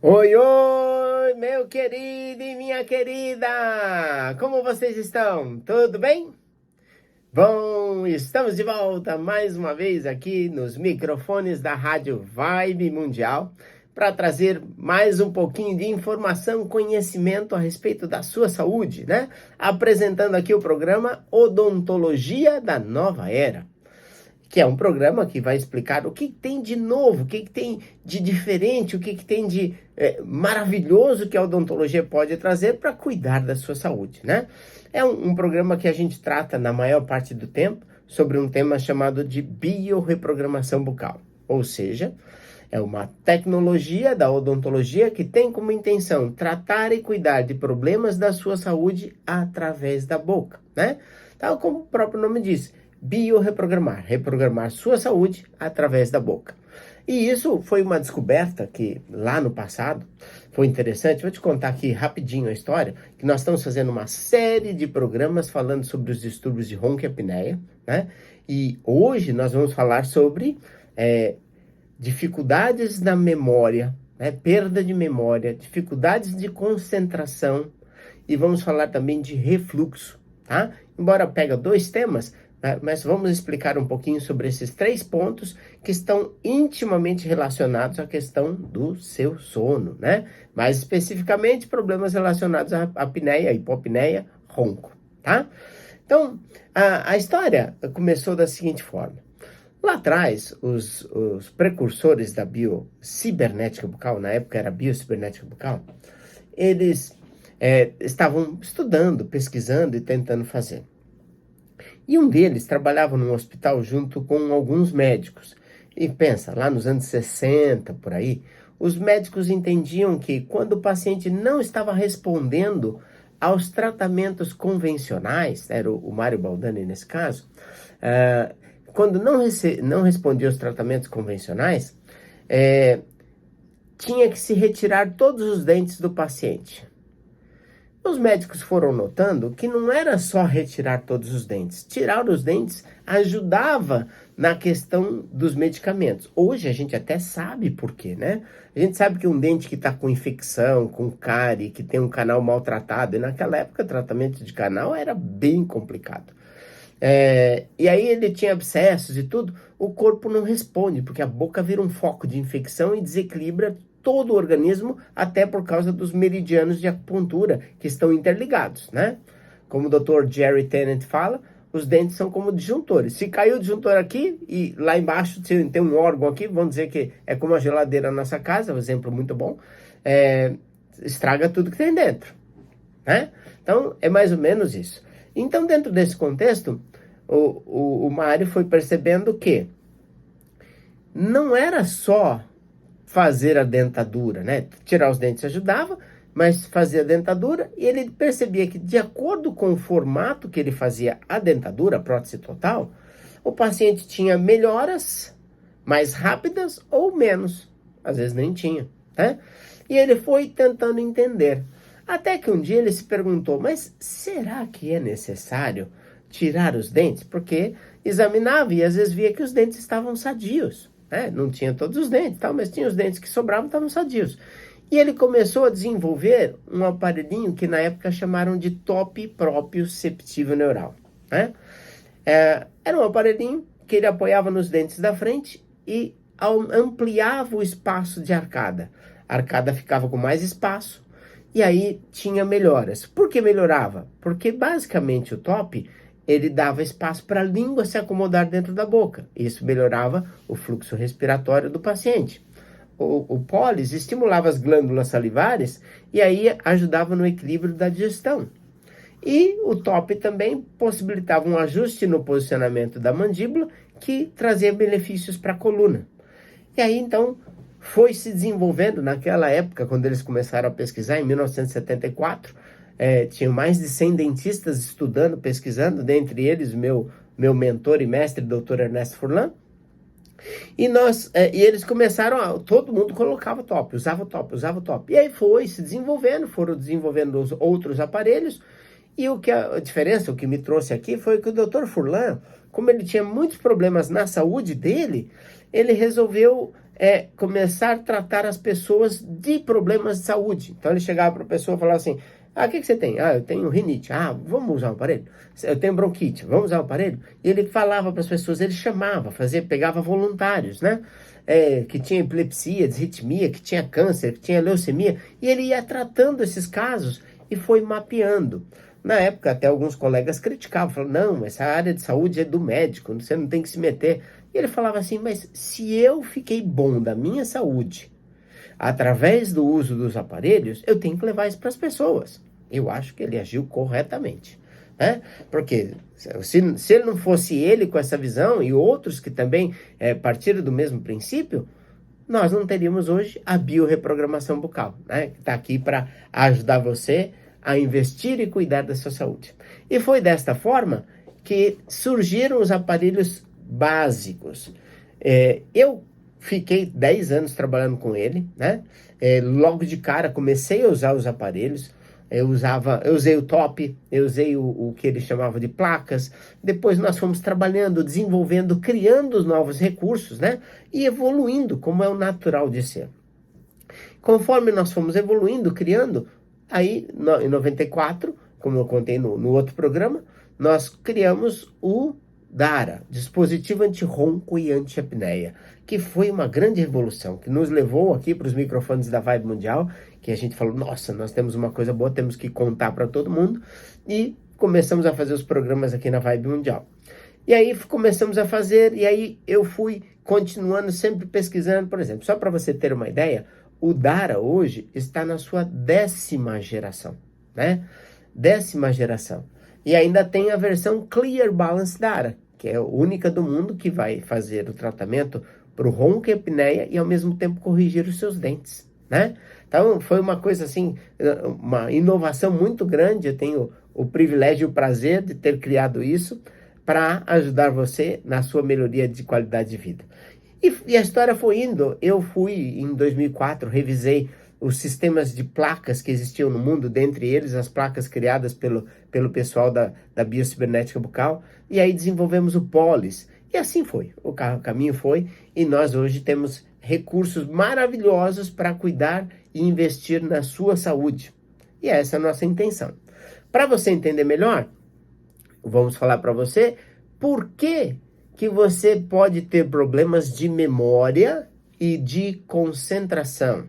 Oi, oi, meu querido e minha querida! Como vocês estão? Tudo bem? Bom, estamos de volta mais uma vez aqui nos microfones da Rádio Vibe Mundial para trazer mais um pouquinho de informação, conhecimento a respeito da sua saúde, né? Apresentando aqui o programa Odontologia da Nova Era, que é um programa que vai explicar o que tem de novo, o que tem de diferente, o que tem de maravilhoso que a odontologia pode trazer para cuidar da sua saúde, né? É um programa que a gente trata na maior parte do tempo sobre um tema chamado de biorreprogramação bucal, ou seja, é uma tecnologia da odontologia que tem como intenção tratar e cuidar de problemas da sua saúde através da boca, né? Tal como o próprio nome diz, biorreprogramar, reprogramar sua saúde através da boca. E isso foi uma descoberta que lá no passado foi interessante. Vou te contar aqui rapidinho a história, que nós estamos fazendo uma série de programas falando sobre os distúrbios de ronquiapneia, né? E hoje nós vamos falar sobre dificuldades na memória, né? Perda de memória, dificuldades de concentração e vamos falar também de refluxo, tá? Embora pega dois temas, mas vamos explicar um pouquinho sobre esses três pontos que estão intimamente relacionados à questão do seu sono, né? Mais especificamente, problemas relacionados à apneia, hipopneia, ronco, tá? Então, a história começou da seguinte forma. Lá atrás, os precursores da biocibernética bucal, na época era biocibernética bucal, eles estavam estudando, pesquisando e tentando fazer. E um deles trabalhava num hospital junto com alguns médicos. E pensa, lá nos anos 60, por aí, os médicos entendiam que quando o paciente não estava respondendo aos tratamentos convencionais, era o Mário Baldani nesse caso, quando não respondia aos tratamentos convencionais, tinha que se retirar todos os dentes do paciente. Os médicos foram notando que não era só retirar todos os dentes. Tirar os dentes ajudava na questão dos medicamentos. Hoje a gente até sabe por quê, né? A gente sabe que um dente que está com infecção, com cárie, que tem um canal maltratado, e naquela época o tratamento de canal era bem complicado. E aí ele tinha abscessos e tudo, o corpo não responde, porque a boca vira um foco de infecção e desequilibra todo o organismo, até por causa dos meridianos de acupuntura, que estão interligados, né? Como o Dr. Jerry Tennant fala, os dentes são como disjuntores. Se caiu o disjuntor aqui e lá embaixo tem um órgão aqui, vamos dizer que é como a geladeira na nossa casa, um exemplo muito bom, estraga tudo que tem dentro, né? Então, é mais ou menos isso. Então, dentro desse contexto, o Mário foi percebendo que não era só fazer a dentadura, né? Tirar os dentes ajudava, mas fazer a dentadura, e ele percebia que, de acordo com o formato que ele fazia a dentadura, a prótese total, o paciente tinha melhoras mais rápidas ou menos. Às vezes nem tinha, né? E ele foi tentando entender. Até que um dia ele se perguntou, mas será que é necessário tirar os dentes? Porque examinava e às vezes via que os dentes estavam sadios, né? Não tinha todos os dentes, mas tinha os dentes que sobravam, estavam sadios. E ele começou a desenvolver um aparelhinho que na época chamaram de top proprioceptivo neural, né? Era um aparelhinho que ele apoiava nos dentes da frente e ampliava o espaço de arcada. A arcada ficava com mais espaço e aí tinha melhoras. Por que melhorava? Porque basicamente o top, ele dava espaço para a língua se acomodar dentro da boca. Isso melhorava o fluxo respiratório do paciente. O pólis estimulava as glândulas salivares e aí ajudava no equilíbrio da digestão. E o top também possibilitava um ajuste no posicionamento da mandíbula que trazia benefícios para a coluna. E aí então foi se desenvolvendo naquela época, quando eles começaram a pesquisar, em 1974, tinham mais de 100 dentistas estudando, pesquisando, dentre eles meu mentor e mestre, Dr. Ernesto Furlan. E eles começaram, todo mundo colocava top, usava top. E aí foi se desenvolvendo, foram desenvolvendo os outros aparelhos. E a diferença, o que me trouxe aqui, foi que o Dr. Furlan, como ele tinha muitos problemas na saúde dele, ele resolveu é começar a tratar as pessoas de problemas de saúde. Então ele chegava para a pessoa e falava assim, o que você tem? Eu tenho rinite. Vamos usar o aparelho? Eu tenho bronquite, vamos usar o aparelho? E ele falava para as pessoas, ele chamava, pegava voluntários, né? Que tinha epilepsia, disritmia, que tinha câncer, que tinha leucemia, e ele ia tratando esses casos e foi mapeando. Na época, até alguns colegas criticavam, falavam, não, essa área de saúde é do médico, você não tem que se meter. E ele falava assim, mas se eu fiquei bom da minha saúde, através do uso dos aparelhos, eu tenho que levar isso para as pessoas. Eu acho que ele agiu corretamente, né? Porque se ele não fosse ele com essa visão e outros que também partiram do mesmo princípio, nós não teríamos hoje a biorreprogramação bucal, né? Que está aqui para ajudar você a investir e cuidar da sua saúde. E foi desta forma que surgiram os aparelhos básicos. Eu fiquei 10 anos trabalhando com ele, né? Logo de cara comecei a usar os aparelhos. Eu usei o top, eu usei o que ele chamava de placas. Depois nós fomos trabalhando, desenvolvendo, criando os novos recursos, né? E evoluindo, como é o natural de ser. Conforme nós fomos evoluindo, criando, aí em 94, como eu contei no outro programa, nós criamos o DARA, dispositivo anti-ronco e anti-apneia, que foi uma grande revolução, que nos levou aqui para os microfones da Vibe Mundial, que a gente falou, nossa, nós temos uma coisa boa, temos que contar para todo mundo, e começamos a fazer os programas aqui na Vibe Mundial. E aí começamos a fazer, e aí eu fui continuando, sempre pesquisando, por exemplo, só para você ter uma ideia, o DARA hoje está na sua 10ª geração, né? 10ª geração. E ainda tem a versão Clear Balance DARA, que é a única do mundo que vai fazer o tratamento para o ronco e apneia e ao mesmo tempo corrigir os seus dentes, né? Então foi uma coisa assim, uma inovação muito grande. Eu tenho o privilégio e o prazer de ter criado isso para ajudar você na sua melhoria de qualidade de vida. E a história foi indo. Eu fui em 2004, revisei os sistemas de placas que existiam no mundo, dentre eles as placas criadas pelo pessoal da biocibernética bucal, e aí desenvolvemos o Polis. E assim foi, o caminho foi, e nós hoje temos recursos maravilhosos para cuidar e investir na sua saúde. E essa é a nossa intenção. Para você entender melhor, vamos falar para você por que você pode ter problemas de memória e de concentração.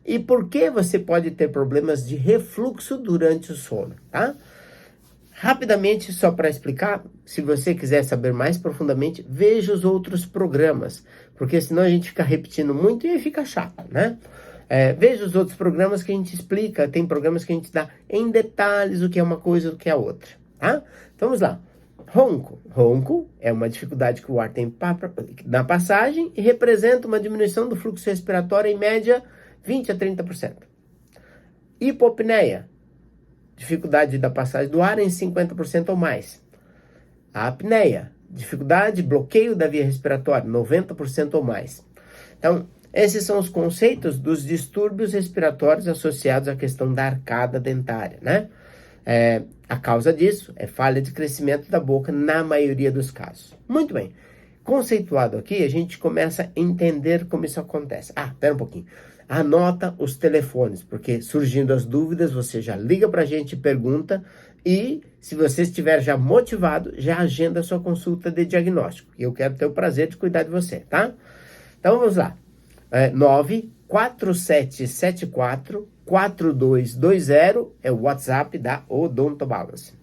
E por que você pode ter problemas de refluxo durante o sono, tá? Rapidamente, só para explicar, se você quiser saber mais profundamente, veja os outros programas, porque senão a gente fica repetindo muito e aí fica chato, né? Veja os outros programas que a gente explica, tem programas que a gente dá em detalhes o que é uma coisa e o que é a outra, tá? Então vamos lá. Ronco. Ronco é uma dificuldade que o ar tem na passagem e representa uma diminuição do fluxo respiratório em média 20 a 30%. Hipopneia, dificuldade da passagem do ar em 50% ou mais. A apneia, dificuldade, bloqueio da via respiratória, 90% ou mais. Então, esses são os conceitos dos distúrbios respiratórios associados à questão da arcada dentária, né? A causa disso é falha de crescimento da boca na maioria dos casos. Muito bem. Conceituado aqui, a gente começa a entender como isso acontece. Pera um pouquinho. Anota os telefones, porque surgindo as dúvidas, você já liga pra gente e pergunta, e se você estiver já motivado, já agenda a sua consulta de diagnóstico. E eu quero ter o prazer de cuidar de você, tá? Então vamos lá. 94774-4220 é o WhatsApp da Odonto Balance.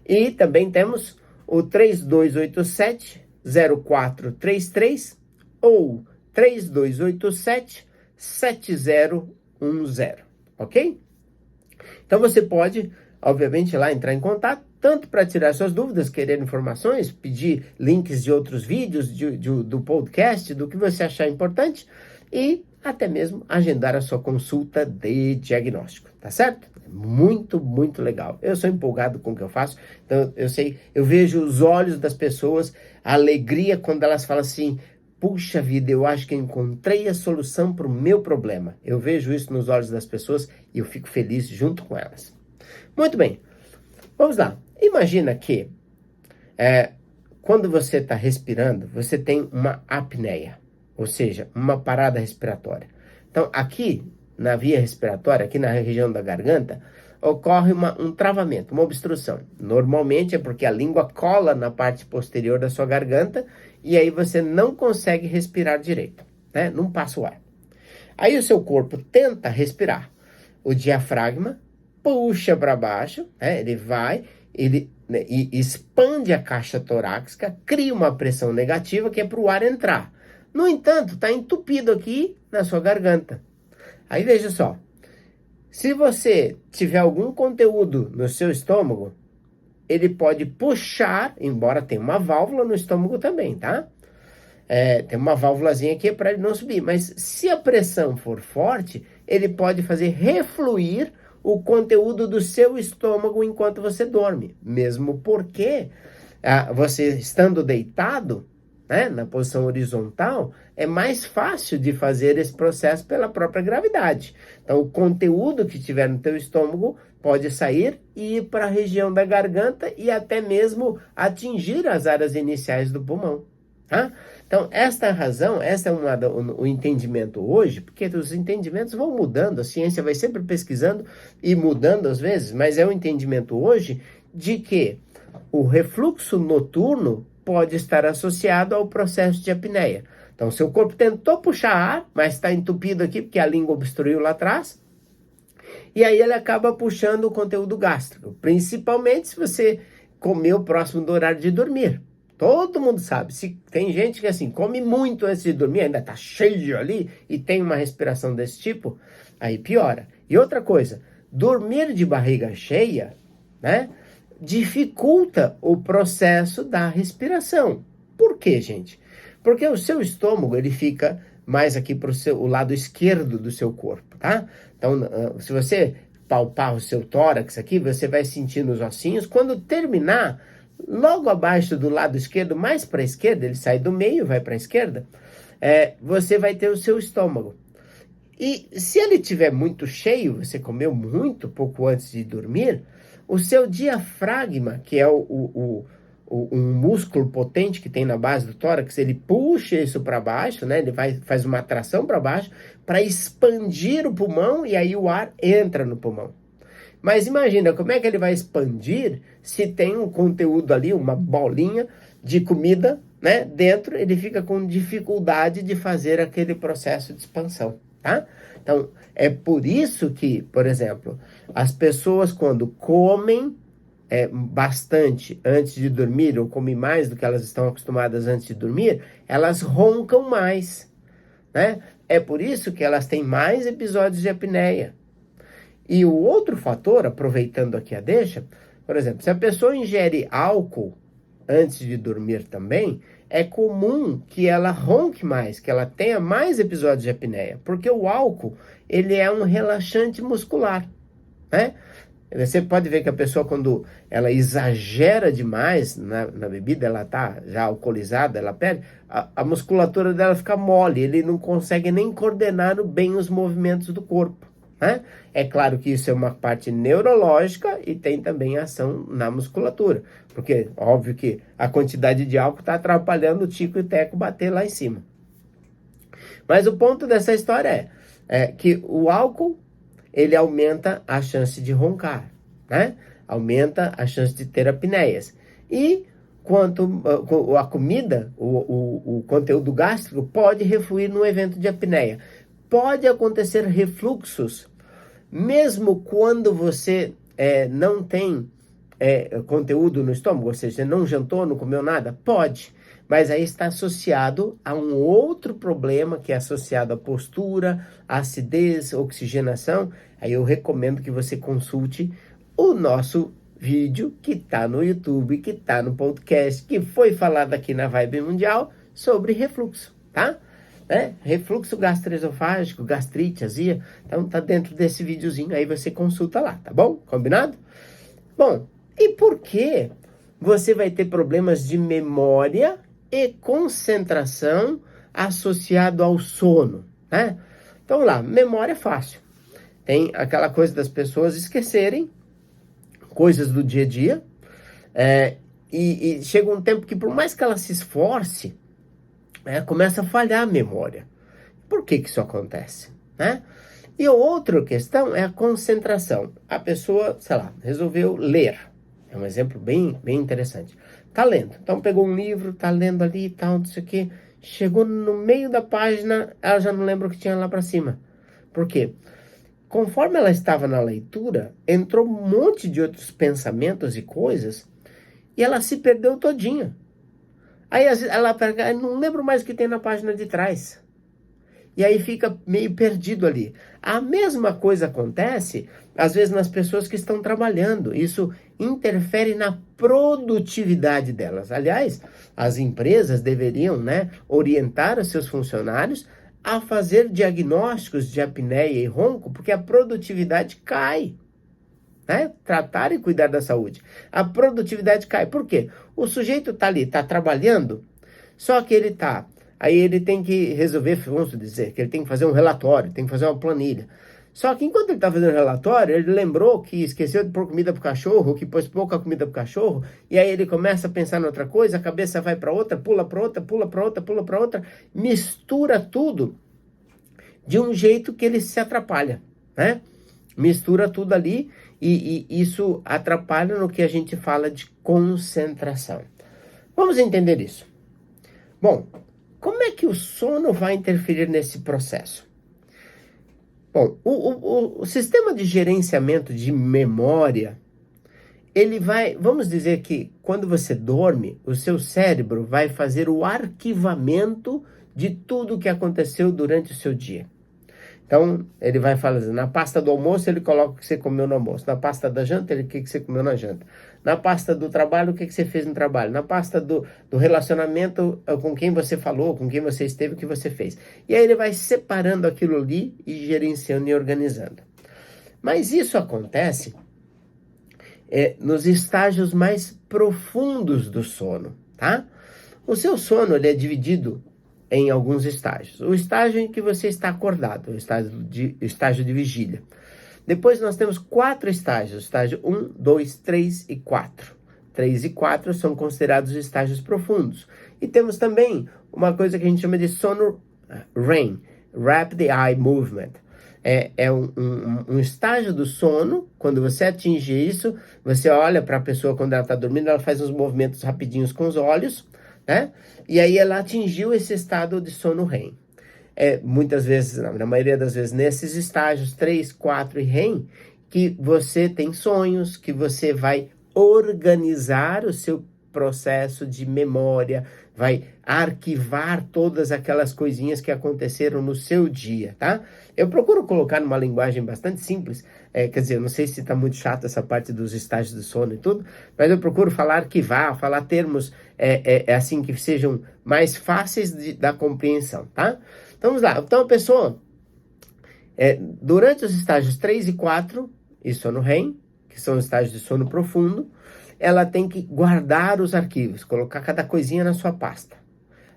E também temos o 3287-0433 ou 3287-7010, ok? Então você pode, obviamente, lá entrar em contato, tanto para tirar suas dúvidas, querer informações, pedir links de outros vídeos, do podcast, do que você achar importante, e até mesmo agendar a sua consulta de diagnóstico, tá certo? Muito, muito legal. Eu sou empolgado com o que eu faço, então eu vejo os olhos das pessoas, a alegria quando elas falam assim, puxa vida, eu acho que eu encontrei a solução para o meu problema. Eu vejo isso nos olhos das pessoas e eu fico feliz junto com elas. Muito bem, vamos lá. Imagina que quando você está respirando, você tem uma apneia, ou seja, uma parada respiratória. Então, aqui na via respiratória, aqui na região da garganta, ocorre um travamento, uma obstrução. Normalmente é porque a língua cola na parte posterior da sua garganta e aí você não consegue respirar direito, né? Não passa o ar. Aí o seu corpo tenta respirar. O diafragma puxa para baixo, né? Ele né, e expande a caixa torácica, cria uma pressão negativa que é para o ar entrar. No entanto, está entupido aqui na sua garganta. Aí veja só, se você tiver algum conteúdo no seu estômago, ele pode puxar, embora tenha uma válvula no estômago também, tá? Tem uma válvulazinha aqui para ele não subir, mas se a pressão for forte, ele pode fazer refluir o conteúdo do seu estômago enquanto você dorme, mesmo porque você estando deitado, né, na posição horizontal, é mais fácil de fazer esse processo pela própria gravidade. Então, o conteúdo que tiver no teu estômago pode sair e ir para a região da garganta e até mesmo atingir as áreas iniciais do pulmão. Tá? Então, esta razão, essa é o entendimento hoje, porque os entendimentos vão mudando, a ciência vai sempre pesquisando e mudando às vezes, mas é o entendimento hoje de que o refluxo noturno pode estar associado ao processo de apneia. Então, seu corpo tentou puxar ar, mas está entupido aqui porque a língua obstruiu lá atrás, e aí ele acaba puxando o conteúdo gástrico, principalmente se você comeu próximo do horário de dormir. Todo mundo sabe, se tem gente que assim, come muito antes de dormir, ainda tá cheio ali e tem uma respiração desse tipo, aí piora. E outra coisa, dormir de barriga cheia, né, dificulta o processo da respiração. Por quê, gente? Porque o seu estômago, ele fica mais aqui para o lado esquerdo do seu corpo, tá? Então, se você palpar o seu tórax aqui, você vai sentindo os ossinhos. Quando terminar, logo abaixo do lado esquerdo, mais para a esquerda, ele sai do meio, vai para a esquerda, você vai ter o seu estômago. E se ele estiver muito cheio, você comeu muito pouco antes de dormir, o seu diafragma, que é um músculo potente que tem na base do tórax, ele puxa isso para baixo, né? Ele faz uma atração para baixo para expandir o pulmão e aí o ar entra no pulmão. Mas imagina, como é que ele vai expandir se tem um conteúdo ali, uma bolinha de comida, né? Dentro, ele fica com dificuldade de fazer aquele processo de expansão, tá? Então, é por isso que, por exemplo, as pessoas quando comem bastante antes de dormir, ou comem mais do que elas estão acostumadas antes de dormir, elas roncam mais, né? É por isso que elas têm mais episódios de apneia. E o outro fator, aproveitando aqui a deixa, por exemplo, se a pessoa ingere álcool antes de dormir também, é comum que ela ronque mais, que ela tenha mais episódios de apneia, porque o álcool, ele é um relaxante muscular, né? Você pode ver que a pessoa, quando ela exagera demais na bebida, ela tá já alcoolizada, ela perde, a musculatura dela fica mole, ele não consegue nem coordenar bem os movimentos do corpo, né? É claro que isso é uma parte neurológica e tem também ação na musculatura, porque óbvio que a quantidade de álcool está atrapalhando o tico e o teco bater lá em cima. Mas o ponto dessa história é que o álcool, ele aumenta a chance de roncar, né? Aumenta a chance de ter apneias. E quanto a comida, o conteúdo gástrico pode refluir no evento de apneia. Pode acontecer refluxos, mesmo quando você não tem conteúdo no estômago, ou seja, você não jantou, não comeu nada? Pode, mas aí está associado a um outro problema que é associado à postura, acidez, oxigenação. Aí eu recomendo que você consulte o nosso vídeo que está no YouTube, que está no podcast, que foi falado aqui na Vibe Mundial sobre refluxo, tá? Refluxo gastroesofágico, gastrite, azia, então tá dentro desse videozinho aí, você consulta lá, tá bom? Combinado? Bom, e por que você vai ter problemas de memória e concentração associado ao sono, né? Então lá, memória é fácil. Tem aquela coisa das pessoas esquecerem coisas do dia a dia, e chega um tempo que por mais que ela se esforce, começa a falhar a memória. Por que isso acontece, né? E a outra questão é a concentração. A pessoa, sei lá, resolveu ler. É um exemplo bem interessante. Tá lendo. Então pegou um livro, tá lendo ali e tal, não sei o quê. Chegou no meio da página, ela já não lembra o que tinha lá para cima. Por quê? Conforme ela estava na leitura, entrou um monte de outros pensamentos e coisas e ela se perdeu todinha. Aí ela pega, não lembro mais o que tem na página de trás. E aí fica meio perdido ali. A mesma coisa acontece, às vezes, nas pessoas que estão trabalhando. Isso interfere na produtividade delas. Aliás, as empresas deveriam, né, orientar os seus funcionários a fazer diagnósticos de apneia e ronco, porque a produtividade cai. Né? Tratar e cuidar da saúde. A produtividade cai. Por quê? O sujeito está ali, está trabalhando, só que ele está... Aí ele tem que resolver, vamos dizer, que ele tem que fazer um relatório, tem que fazer uma planilha. Só que enquanto ele está fazendo o relatório, ele lembrou que esqueceu de pôr comida para o cachorro, que pôs pouca comida para o cachorro, e aí ele começa a pensar em outra coisa, a cabeça vai para outra, pula para outra, pula para outra, pula para outra, mistura tudo de um jeito que ele se atrapalha, né? Mistura tudo ali e isso atrapalha no que a gente fala de concentração. Vamos entender isso. Bom, como é que o sono vai interferir nesse processo? Bom, o sistema de gerenciamento de memória, ele vai, vamos dizer que quando você dorme, o seu cérebro vai fazer o arquivamento de tudo que aconteceu durante o seu dia. Então, ele vai falar assim, na pasta do almoço, ele coloca o que você comeu no almoço. Na pasta da janta, o que você comeu na janta. Na pasta do trabalho, o que você fez no trabalho. Na pasta do relacionamento, com quem você falou, com quem você esteve, o que você fez. E aí ele vai separando aquilo ali e gerenciando e organizando. Mas isso acontece nos estágios mais profundos do sono, tá? O seu sono, ele é dividido em alguns estágios. O estágio em que você está acordado, o estágio de vigília. Depois nós temos 4 estágios, estágio 1, 2, 3 e 4. 3 e 4 são considerados estágios profundos. E temos também uma coisa que a gente chama de sono REM, Rapid Eye Movement. É um estágio do sono, quando você atinge isso, você olha para a pessoa quando ela está dormindo, ela faz uns movimentos rapidinhos com os olhos, né? E aí ela atingiu esse estado de sono REM. Muitas vezes, na maioria das vezes, nesses estágios 3, 4 e REM, que você tem sonhos, que você vai organizar o seu processo de memória, vai arquivar todas aquelas coisinhas que aconteceram no seu dia, tá? Eu procuro colocar numa linguagem bastante simples, quer dizer, eu não sei se está muito chato essa parte dos estágios do sono e tudo, mas eu procuro falar arquivar, falar termos assim que sejam mais fáceis da compreensão, tá? Então vamos lá, então a pessoa, durante os estágios 3 e 4, e sono REM, que são os estágios de sono profundo, ela tem que guardar os arquivos, colocar cada coisinha na sua pasta.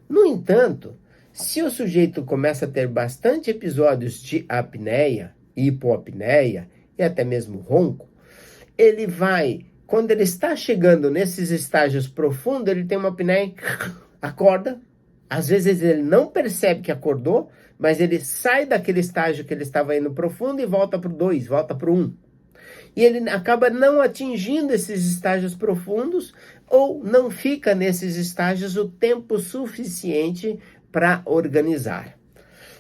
No entanto, se o sujeito começa a ter bastante episódios de apneia, hipoapneia e até mesmo ronco, ele vai, quando ele está chegando nesses estágios profundos, ele tem uma apneia, acorda, às vezes ele não percebe que acordou, mas ele sai daquele estágio que ele estava indo profundo e volta para o 2, volta para o 1. E ele acaba não atingindo esses estágios profundos ou não fica nesses estágios o tempo suficiente para organizar.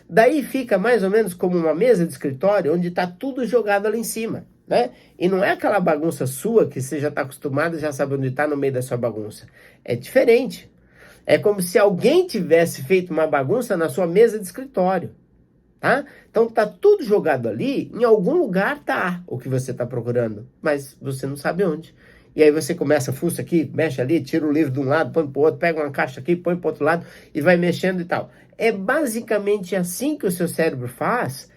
Daí fica mais ou menos como uma mesa de escritório onde está tudo jogado ali em cima, né? E não é aquela bagunça sua que você já está acostumado e já sabe onde está no meio da sua bagunça. É diferente. É como se alguém tivesse feito uma bagunça na sua mesa de escritório. Tá? Então tá tudo jogado ali, em algum lugar tá o que você tá procurando, mas você não sabe onde. E aí você começa, fuça aqui, mexe ali, tira o livro de um lado, põe pro outro, pega uma caixa aqui, põe pro outro lado e vai mexendo e tal. É basicamente assim que o seu cérebro faz,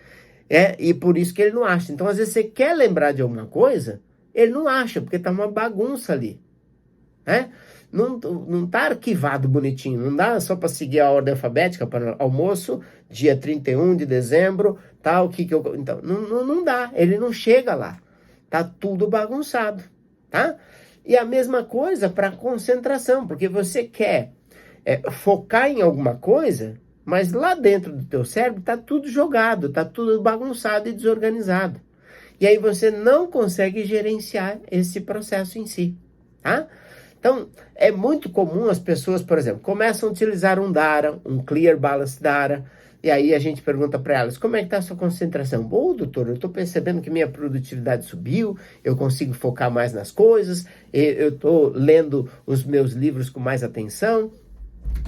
e por isso que ele não acha. Então às vezes você quer lembrar de alguma coisa, ele não acha, porque tá uma bagunça ali, né? Não tá arquivado bonitinho, não dá só para seguir a ordem alfabética para almoço, dia 31 de dezembro, tal, então, não dá, ele não chega lá, tá tudo bagunçado, tá? E a mesma coisa para concentração, porque você quer focar em alguma coisa, mas lá dentro do teu cérebro está tudo jogado, está tudo bagunçado e desorganizado. E aí você não consegue gerenciar esse processo em si, tá? Então, é muito comum as pessoas, por exemplo, começam a utilizar um Dara, um Clear Balance Dara, e aí a gente pergunta para elas, como é que está a sua concentração? Bom, doutor, eu estou percebendo que minha produtividade subiu, eu consigo focar mais nas coisas, eu estou lendo os meus livros com mais atenção,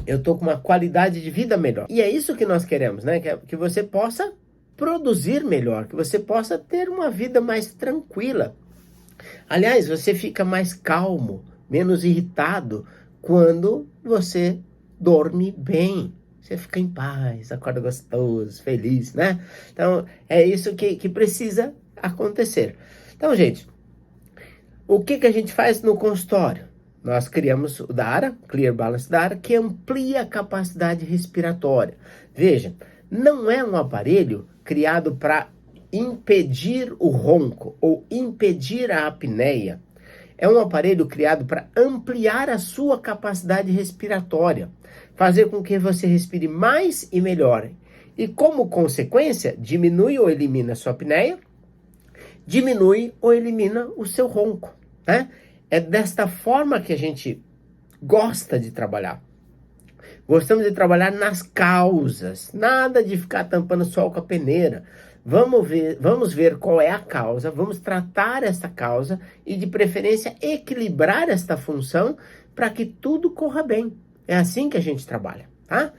eu estou com uma qualidade de vida melhor. E é isso que nós queremos, né? Que você possa produzir melhor, que você possa ter uma vida mais tranquila. Aliás, você fica mais calmo, menos irritado quando você dorme bem. Você fica em paz, acorda gostoso, feliz, né? Então, é isso que precisa acontecer. Então, gente, o que a gente faz no consultório? Nós criamos o Dara, Clear Balance Dara, que amplia a capacidade respiratória. Veja, não é um aparelho criado para impedir o ronco ou impedir a apneia. É um aparelho criado para ampliar a sua capacidade respiratória, fazer com que você respire mais e melhor. E como consequência, diminui ou elimina a sua apneia, diminui ou elimina o seu ronco, né? É desta forma que a gente gosta de trabalhar. Gostamos de trabalhar nas causas, nada de ficar tampando sol com a peneira. Vamos ver qual é a causa, vamos tratar essa causa e, de preferência, equilibrar esta função para que tudo corra bem. É assim que a gente trabalha, tá?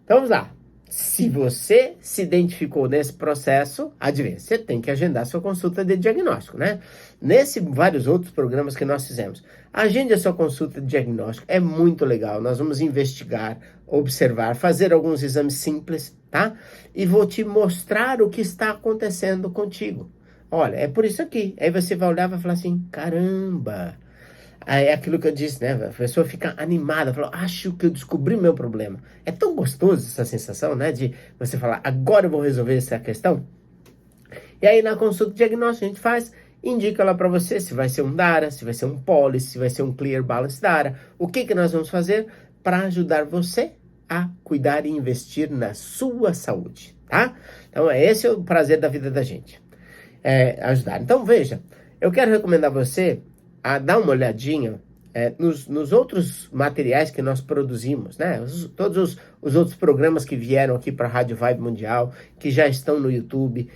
Então vamos lá. Se você se identificou nesse processo, adivinha, você tem que agendar sua consulta de diagnóstico, né? Nesse vários outros programas que nós fizemos. Agende a sua consulta de diagnóstico, é muito legal. Nós vamos investigar, observar, fazer alguns exames simples, tá? E vou te mostrar o que está acontecendo contigo. Olha, é por isso aqui. Aí você vai olhar e vai falar assim, caramba... É aquilo que eu disse, né? A pessoa fica animada, fala, acho que eu descobri o meu problema. É tão gostoso essa sensação, né? De você falar, agora eu vou resolver essa questão. E aí na consulta de diagnóstico a gente faz, indica lá para você se vai ser um Dara, se vai ser um Policy, se vai ser um Clear Balance Dara. O que nós vamos fazer para ajudar você a cuidar e investir na sua saúde, tá? Então esse é o prazer da vida da gente, ajudar. Então veja, eu quero recomendar você a dar uma olhadinha nos outros materiais que nós produzimos, né? Todos os outros programas que vieram aqui para a Rádio Vibe Mundial, que já estão no YouTube,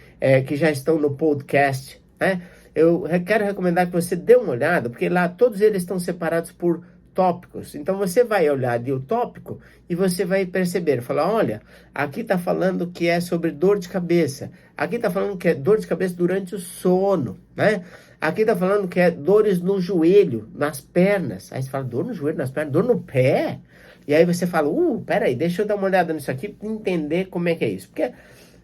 que já estão no podcast, né? Eu quero recomendar que você dê uma olhada, porque lá todos eles estão separados por tópicos. Então você vai olhar ali o tópico e você vai perceber, falar, olha, aqui está falando que é sobre dor de cabeça, aqui está falando que é dor de cabeça durante o sono, né? Aqui tá falando que é dores no joelho, nas pernas. Aí você fala, dor no joelho, nas pernas, dor no pé? E aí você fala, peraí, deixa eu dar uma olhada nisso aqui para entender como é que é isso. Porque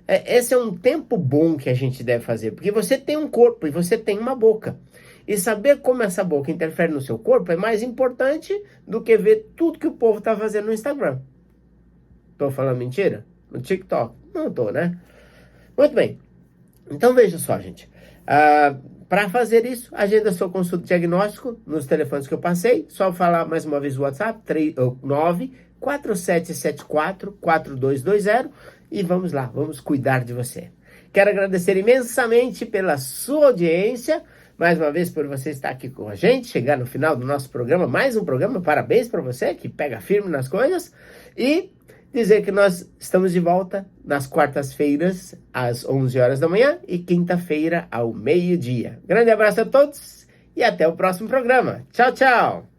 esse é um tempo bom que a gente deve fazer. Porque você tem um corpo e você tem uma boca. E saber como essa boca interfere no seu corpo é mais importante do que ver tudo que o povo tá fazendo no Instagram. Tô falando mentira? No TikTok? Não tô, né? Muito bem. Então veja só, gente. Para fazer isso, agenda sua consulta de diagnóstico nos telefones que eu passei. Só falar mais uma vez o WhatsApp, 94774-4220 e vamos lá, vamos cuidar de você. Quero agradecer imensamente pela sua audiência, mais uma vez por você estar aqui com a gente, chegar no final do nosso programa, mais um programa, parabéns para você que pega firme nas coisas e dizer que nós estamos de volta nas quartas-feiras, às 11 horas da manhã e quinta-feira, ao meio-dia. Grande abraço a todos e até o próximo programa. Tchau, tchau!